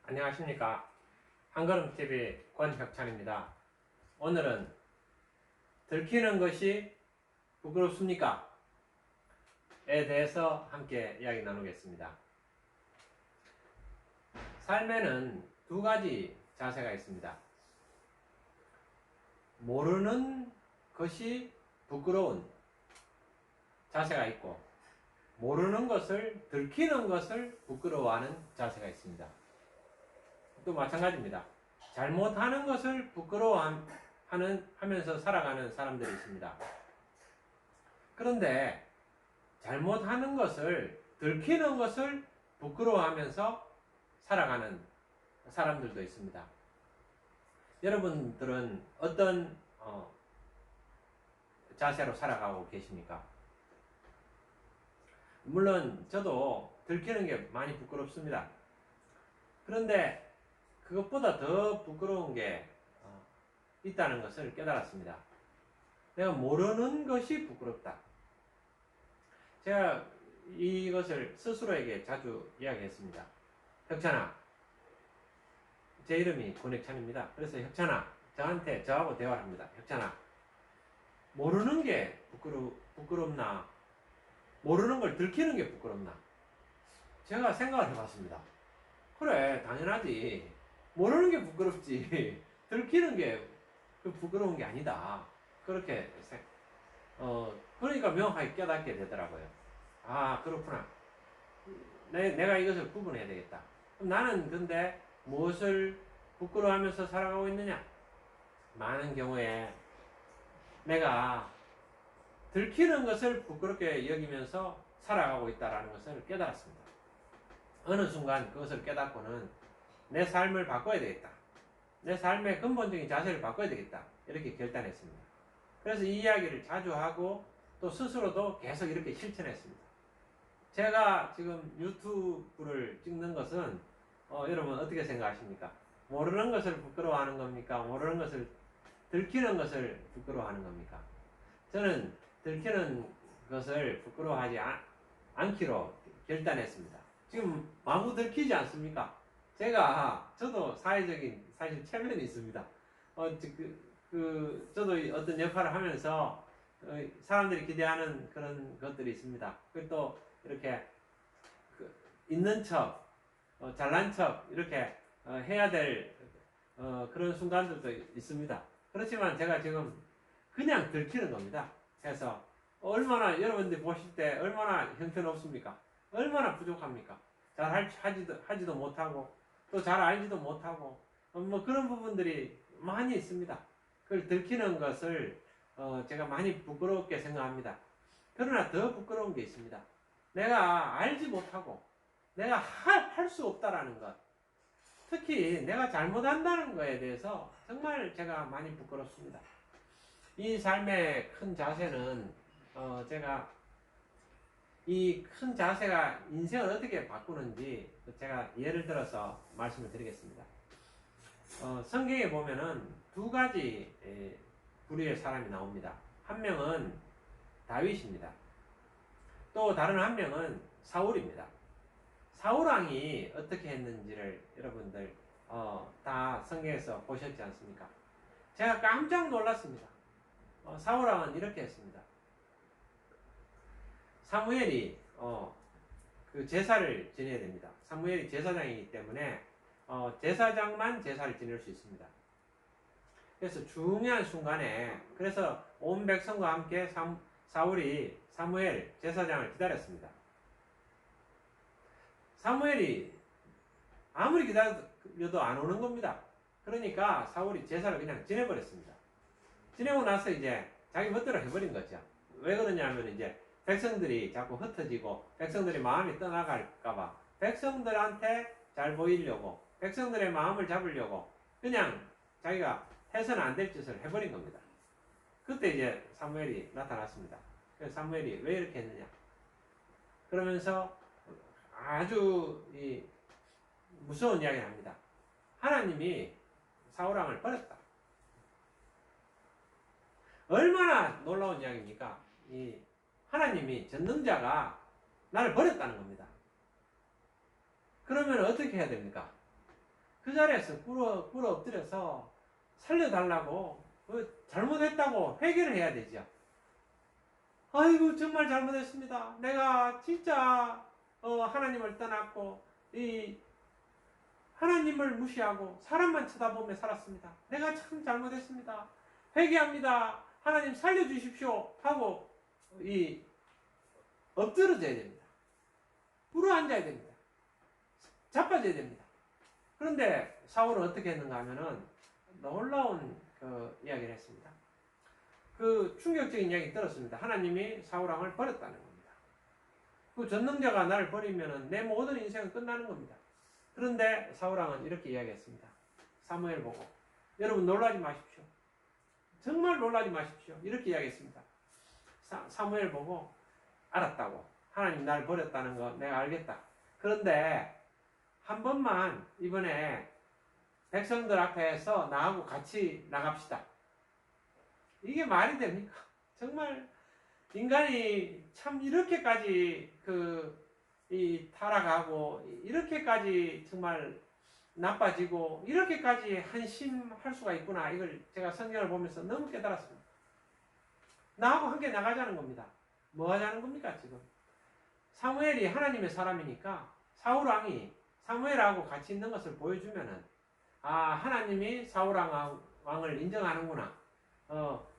안녕하십니까. 한걸음TV 권혁찬입니다. 오늘은 들키는 것이 부끄럽습니까? 에 대해서 함께 이야기 나누겠습니다. 삶에는 두 가지 자세가 있습니다. 모르는 것이 부끄러운 자세가 있고, 모르는 것을, 들키는 것을 부끄러워하는 자세가 있습니다. 또 마찬가지입니다. 잘못하는 것을 부끄러워하면서 살아가는 사람들이 있습니다. 그런데 잘못하는 것을, 들키는 것을 부끄러워하면서 살아가는 사람들도 있습니다. 여러분들은 어떤 자세로 살아가고 계십니까? 물론 저도 들키는 게 많이 부끄럽습니다. 그런데 그것보다 더 부끄러운 게 있다는 것을 깨달았습니다. 내가 모르는 것이 부끄럽다. 제가 이것을 스스로에게 자주 이야기했습니다. 혁찬아, 제 이름이 권혁찬입니다. 그래서 혁찬아, 저하고 대화를 합니다. 혁찬아, 모르는 게 부끄럽나? 모르는 걸 들키는 게 부끄럽나? 제가 생각을 해봤습니다. 그래, 당연하지. 모르는 게 부끄럽지. 들키는 게 부끄러운 게 아니다. 그렇게 그러니까 명확하게 깨닫게 되더라고요. 아, 그렇구나. 내가 이것을 구분해야 되겠다. 그럼 나는 근데 무엇을 부끄러워하면서 살아가고 있느냐? 많은 경우에 내가 들키는 것을 부끄럽게 여기면서 살아가고 있다는 것을 깨달았습니다. 어느 순간 그것을 깨닫고는 내 삶을 바꿔야 되겠다. 내 삶의 근본적인 자세를 바꿔야 되겠다. 이렇게 결단했습니다. 그래서 이 이야기를 자주 하고 또 스스로도 계속 이렇게 실천했습니다. 제가 지금 유튜브를 찍는 것은 여러분 어떻게 생각하십니까? 모르는 것을 부끄러워하는 겁니까? 모르는 것을 들키는 것을 부끄러워하는 겁니까? 저는 들키는 것을 부끄러워하지 않기로 결단했습니다. 지금 마구 들키지 않습니까? 저도 사회적인 사실 체면이 있습니다. 저도 어떤 역할을 하면서 사람들이 기대하는 그런 것들이 있습니다. 그리고 또 이렇게 있는 척, 잘난 척 이렇게 해야 될 그런 순간들도 있습니다. 그렇지만 제가 지금 그냥 들키는 겁니다. 그래서 얼마나 여러분들 보실 때 얼마나 형편없습니까? 얼마나 부족합니까? 잘 하지도 못하고 또 잘 알지도 못하고 뭐 그런 부분들이 많이 있습니다. 그걸 들키는 것을 제가 많이 부끄럽게 생각합니다. 그러나 더 부끄러운 게 있습니다. 내가 알지 못하고 내가 할 수 없다라는 것, 특히 내가 잘못한다는 것에 대해서 정말 제가 많이 부끄럽습니다. 이 삶의 큰 자세는 제가 이 큰 자세가 인생을 어떻게 바꾸는지 제가 예를 들어서 말씀을 드리겠습니다. 성경에 보면은 두 가지 부류의 사람이 나옵니다. 한 명은 다윗입니다. 또 다른 한 명은 사울입니다. 사울왕이 어떻게 했는지를 여러분들 다 성경에서 보셨지 않습니까? 제가 깜짝 놀랐습니다. 사울왕은 이렇게 했습니다. 사무엘이 그 제사를 지내야 됩니다. 사무엘이 제사장이기 때문에 제사장만 제사를 지낼 수 있습니다. 그래서 중요한 순간에 그래서 온 백성과 함께 사울이 사무엘 제사장을 기다렸습니다. 사무엘이 아무리 기다려도 안 오는 겁니다. 그러니까 사울이 제사를 그냥 지내버렸습니다. 지내고 나서 이제 자기 멋대로 해버린 거죠. 왜 그러냐면 이제 백성들이 자꾸 흩어지고 백성들이 마음이 떠나갈까봐 백성들한테 잘 보이려고 백성들의 마음을 잡으려고 그냥 자기가 해서는 안 될 짓을 해버린 겁니다. 그때 이제 사무엘이 나타났습니다. 그래서 사무엘이 왜 이렇게 했느냐? 그러면서 아주 무서운 이야기를 합니다. 하나님이 사울왕을 버렸다. 얼마나 놀라운 이야기입니까? 하나님이 전능자가 나를 버렸다는 겁니다. 그러면 어떻게 해야 됩니까? 그 자리에서 꿇어 엎드려서 살려달라고 잘못했다고 회개를 해야 되죠. 아이고 정말 잘못했습니다. 내가 진짜 하나님을 떠났고 이 하나님을 무시하고 사람만 쳐다보며 살았습니다. 내가 참 잘못했습니다. 회개합니다. 하나님 살려주십시오 하고 이 엎드러져야 됩니다. 꿇어 앉아야 됩니다. 자빠져야 됩니다. 그런데 사울은 어떻게 했는가 하면은 놀라운 그 이야기를 했습니다. 그 충격적인 이야기 들었습니다. 하나님이 사울 왕을 버렸다는 겁니다. 그 전능자가 나를 버리면은 내 모든 인생은 끝나는 겁니다. 그런데 사울 왕은 이렇게 이야기했습니다. 사무엘 보고 여러분 놀라지 마십시오. 정말 놀라지 마십시오. 이렇게 이야기했습니다. 사무엘 보고 알았다고. 하나님 나를 버렸다는 거 내가 알겠다. 그런데 한 번만 이번에 백성들 앞에서 나하고 같이 나갑시다. 이게 말이 됩니까? 정말 인간이 참 이렇게까지 타락하고 이렇게까지 정말 나빠지고 이렇게까지 한심할 수가 있구나. 이걸 제가 성경을 보면서 너무 깨달았습니다. 나하고 함께 나가자는 겁니다. 뭐 하자는 겁니까 지금? 사무엘이 하나님의 사람이니까 사울 왕이 사무엘하고 같이 있는 것을 보여주면은 하나님이 사울 왕을 인정하는구나.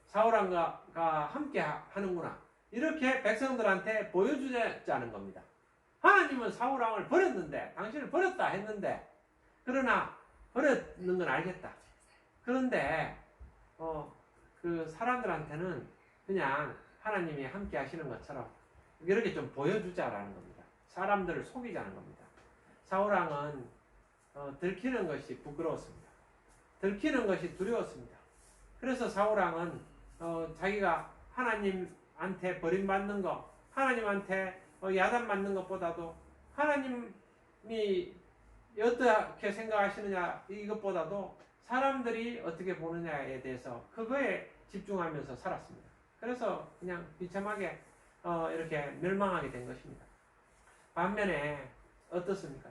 사울 왕과 함께 하는구나. 이렇게 백성들한테 보여주자는 겁니다. 하나님은 사울 왕을 버렸는데 당신을 버렸다 했는데 그러나 버렸는 건 알겠다. 그런데 그 사람들한테는 그냥 하나님이 함께 하시는 것처럼 이렇게 좀 보여주자라는 겁니다. 사람들을 속이자는 겁니다. 사울 왕은 들키는 것이 부끄러웠습니다. 들키는 것이 두려웠습니다. 그래서 사울 왕은 자기가 하나님한테 버림받는 것, 하나님한테 야단맞는 것보다도 하나님이 어떻게 생각하시느냐 이것보다도 사람들이 어떻게 보느냐에 대해서 그거에 집중하면서 살았습니다. 그래서 그냥 비참하게 이렇게 멸망하게 된 것입니다. 반면에 어떻습니까?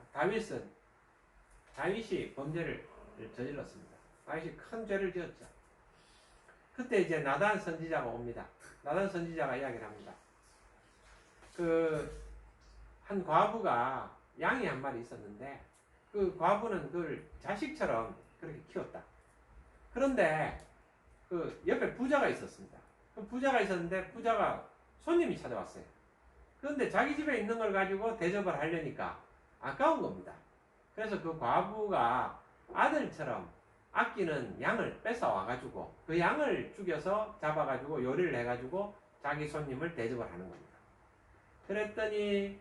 다윗이 범죄를 저질렀습니다. 다윗이 큰 죄를 지었죠. 그때 이제 나단 선지자가 옵니다. 나단 선지자가 이야기를 합니다. 한 과부가 양이 한 마리 있었는데 그 과부는 그걸 자식처럼 그렇게 키웠다. 그런데 그 옆에 부자가 있었습니다. 그 부자가 있었는데 부자가 손님이 찾아왔어요. 그런데 자기 집에 있는 걸 가지고 대접을 하려니까 아까운 겁니다. 그래서 그 과부가 아들처럼 아끼는 양을 뺏어와가지고 그 양을 죽여서 잡아가지고 요리를 해가지고 자기 손님을 대접을 하는 겁니다. 그랬더니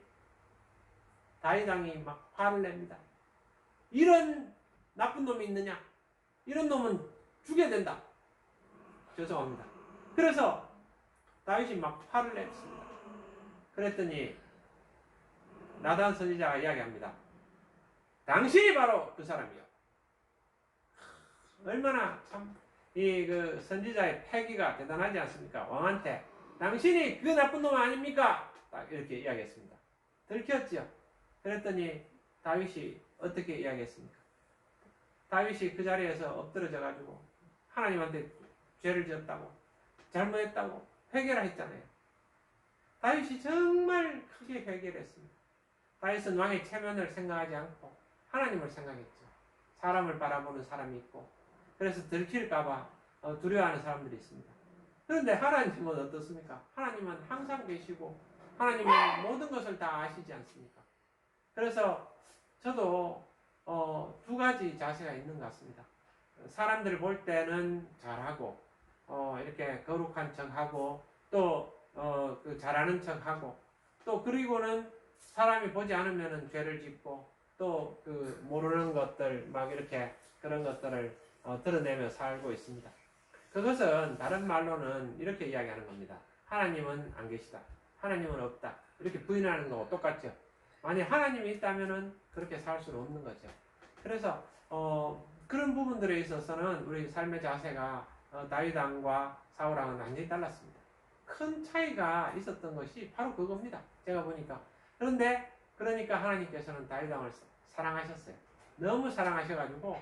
다윗 왕이 막 화를 냅니다. 이런 나쁜 놈이 있느냐? 이런 놈은 죽여야 된다. 죄송합니다. 그래서 다윗이 막 화를 냈습니다. 그랬더니 나단 선지자가 이야기합니다. 당신이 바로 그 사람이요. 얼마나 참 그 선지자의 패기가 대단하지 않습니까? 왕한테 당신이 그 나쁜 놈 아닙니까? 딱 이렇게 이야기했습니다. 들켰죠. 그랬더니 다윗이 어떻게 이야기했습니까? 다윗이 그 자리에서 엎드러져 가지고 하나님한테 죄를 지었다고 잘못했다고 회개를 했잖아요. 다윗이 정말 크게 회개를 했습니다. 다윗은 왕의 체면을 생각하지 않고 하나님을 생각했죠. 사람을 바라보는 사람이 있고 그래서 들킬까봐 두려워하는 사람들이 있습니다. 그런데 하나님은 어떻습니까? 하나님은 항상 계시고 하나님은 모든 것을 다 아시지 않습니까? 그래서 저도 두 가지 자세가 있는 것 같습니다. 사람들을 볼 때는 잘하고 이렇게 거룩한 척하고 또 잘하는 척하고 또 그리고는 사람이 보지 않으면 죄를 짓고 또 모르는 것들 막 이렇게 그런 것들을 드러내며 살고 있습니다. 그것은 다른 말로는 이렇게 이야기하는 겁니다. 하나님은 안 계시다. 하나님은 없다. 이렇게 부인하는 거와 똑같죠. 만약 하나님이 있다면은 그렇게 살 수는 없는 거죠. 그래서 그런 부분들에 있어서는 우리 삶의 자세가 다윗 왕과 사울 왕은 완전히 달랐습니다. 큰 차이가 있었던 것이 바로 그겁니다. 제가 보니까. 그러니까 하나님께서는 다윗 왕을 사랑하셨어요. 너무 사랑하셔가지고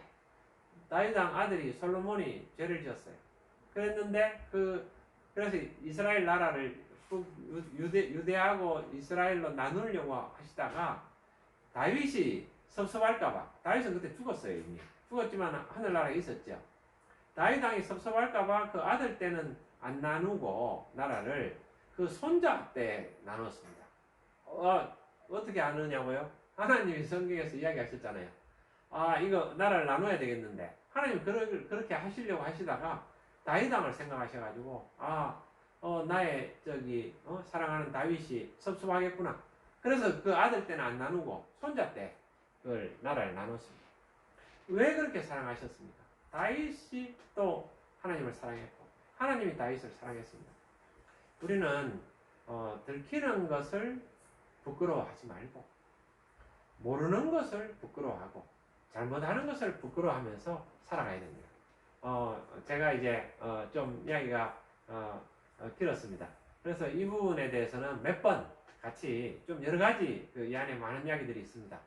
다윗 왕 아들이 솔로몬이 죄를 지었어요. 그랬는데 그래서 이스라엘 나라를 유대하고 이스라엘로 나누려고 하시다가 다윗이 섭섭할까봐, 다윗은 그때 죽었어요. 이미 죽었지만 하늘나라에 있었죠. 다윗 왕이 섭섭할까봐 그 아들 때는 안 나누고 나라를 그 손자 때 나눴습니다. 어떻게 아느냐고요? 하나님이 성경에서 이야기하셨잖아요. 이거 나라를 나눠야 되겠는데 하나님 그렇게 하시려고 하시다가 다윗 왕을 생각하셔가지고 나의 사랑하는 다윗이 섭섭하겠구나. 그래서 그 아들 때는 안 나누고 손자 때 그걸 나라를 나눴습니다. 왜 그렇게 사랑하셨습니까? 다윗이 또 하나님을 사랑했고 하나님이 다윗을 사랑했습니다. 우리는 들키는 것을 부끄러워하지 말고 모르는 것을 부끄러워하고 잘못하는 것을 부끄러워하면서 살아가야 됩니다. 제가 이제 좀 이야기가 길었습니다. 그래서 이 부분에 대해서는 몇 번 같이 좀 여러 가지 이 안에 많은 이야기들이 있습니다.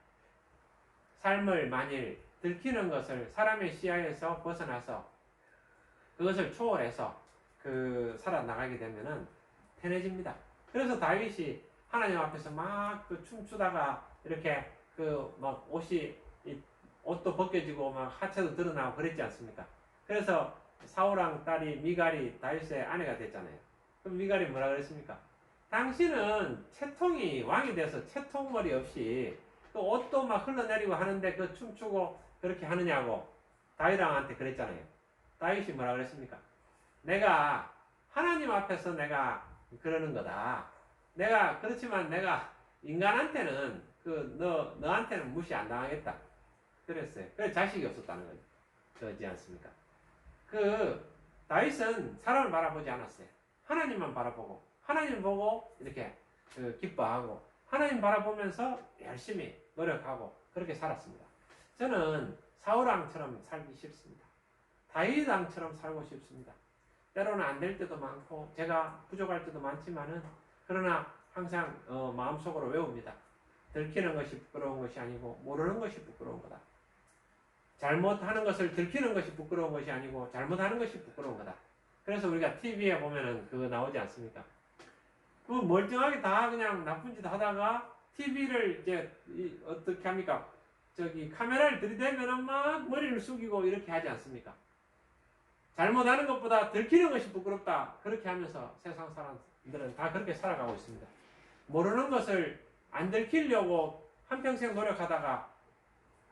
삶을 만일 들키는 것을 사람의 시야에서 벗어나서 그것을 초월해서 살아나가게 되면은 편해집니다. 그래서 다윗이 하나님 앞에서 막 춤추다가 이렇게 막 옷도 벗겨지고 막 하체도 드러나고 그랬지 않습니까? 그래서 사울왕 딸이 미갈이 다윗의 아내가 됐잖아요. 그럼 미갈이 뭐라 그랬습니까? 당신은 채통이 왕이 돼서 채통머리 없이 또 옷도 막 흘러내리고 하는데 그 춤추고 그렇게 하느냐고 다윗왕한테 그랬잖아요. 다윗이 뭐라 그랬습니까? 내가 하나님 앞에서 내가 그러는 거다. 그렇지만 내가 인간한테는 너한테는 무시 안 당하겠다. 그랬어요. 그래서 자식이 없었다는 거죠. 그렇지 않습니까? 다윗은 사람을 바라보지 않았어요. 하나님만 바라보고, 하나님 보고 이렇게 기뻐하고, 하나님 바라보면서 열심히 노력하고, 그렇게 살았습니다. 저는 사울왕처럼 살기 싫습니다. 다윗왕처럼 살고 싶습니다. 때로는 안 될 때도 많고, 제가 부족할 때도 많지만은, 그러나 항상 마음속으로 외웁니다. 들키는 것이 부끄러운 것이 아니고, 모르는 것이 부끄러운 거다. 잘못하는 것을 들키는 것이 부끄러운 것이 아니고 잘못하는 것이 부끄러운 거다. 그래서 우리가 TV에 보면은 그거 나오지 않습니까? 멀쩡하게 다 그냥 나쁜 짓 하다가 TV를 이제 어떻게 합니까? 카메라를 들이대면은 막 머리를 숙이고 이렇게 하지 않습니까? 잘못하는 것보다 들키는 것이 부끄럽다. 그렇게 하면서 세상 사람들은 다 그렇게 살아가고 있습니다. 모르는 것을 안 들키려고 한평생 노력하다가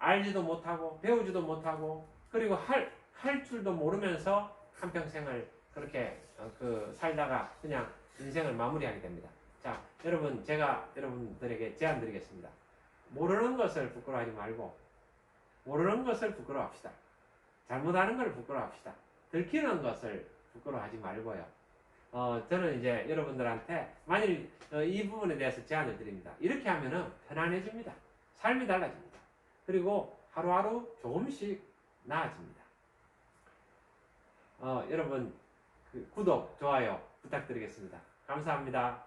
알지도 못하고 배우지도 못하고 그리고 할 줄도 모르면서 한평생을 그렇게 살다가 그냥 인생을 마무리하게 됩니다. 자, 여러분, 제가 여러분들에게 제안 드리겠습니다. 모르는 것을 부끄러워하지 말고 모르는 것을 부끄러워합시다. 잘못하는 걸 부끄러워합시다. 들키는 것을 부끄러워하지 말고요. 저는 이제 여러분들한테 만일 이 부분에 대해서 제안을 드립니다. 이렇게 하면은 편안해집니다. 삶이 달라집니다. 그리고 하루하루 조금씩 나아집니다. 여러분 구독, 좋아요 부탁드리겠습니다. 감사합니다.